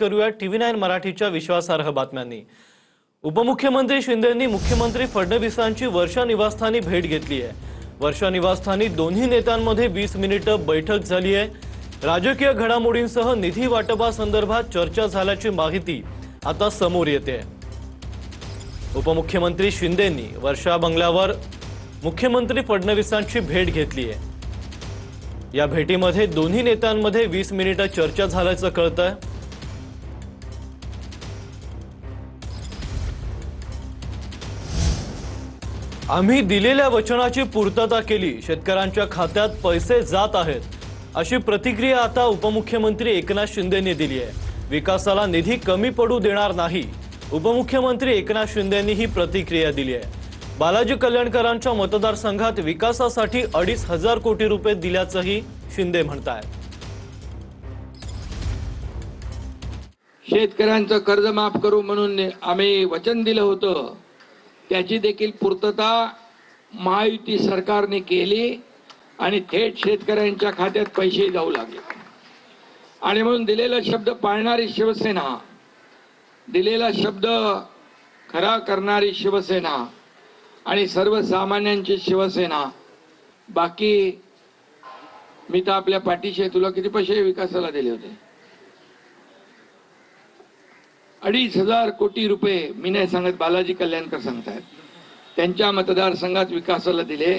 करूया TV9 मराठीच्या विश्वासार्ह बातम्यांनी। उपमुख्यमंत्री शिंदेंनी मुख्यमंत्री फडणवीसांची वर्षा निवासस्थानी भेट घेतली आहे। वर्षा निवासस्थानी दोन्ही नेत्यांमध्ये 20 मिनिटे बैठक झाली आहे। राजकीय घडामोडींसह निधी वाटपासंदर्भात चर्चा झाल्याची माहिती आता समोर येते आहे। उपमुख्यमंत्री शिंदेंनी वर्षा बंगल्यावर मुख्यमंत्री फडणवीसांची भेट घेतली आहे। या भेटीमध्ये दोन्ही नेत्यांमध्ये 20 मिनिटे चर्चा झाल्याचं कळतंय। आम्ही दिलेल्या वचनाची पूर्तता केली, शेतकऱ्यांच्या खात्यात पैसे जात आहेत, अशी प्रतिक्रिया आता उपमुख्यमंत्री एकनाथ शिंदेंनी दिली आहे। विकासाला निधी कमी पडू देणार नाही, उपमुख्यमंत्री एकनाथ शिंदेंनी ही प्रतिक्रिया दिली आहे। बालाजी कल्याणकरांच्या मतदारसंघात विकासासाठी 2,500 कोटी रुपये दिल्याचंही शिंदे म्हणतात। शेतकऱ्यांचं कर्ज माफ करू म्हणून आम्ही वचन दिलं होतं, त्याची देखील पूर्तता महायुती सरकारने केली आणि थेट शेतकऱ्यांच्या खात्यात पैसे जाऊ लागले। आणि म्हणून दिलेला शब्द पाळणारी शिवसेना, दिलेला शब्द खरा करणारी शिवसेना आणि सर्वसामान्यांची शिवसेना, बाकी मी तर आपल्या पाठीशी, तुला किती पैसे विकासाला दिले होते? 2,500 कोटी रुपये मी नाही सांगत, बालाजी कल्याणकर सांगतायत, त्यांच्या मतदारसंघात विकासाला दिले।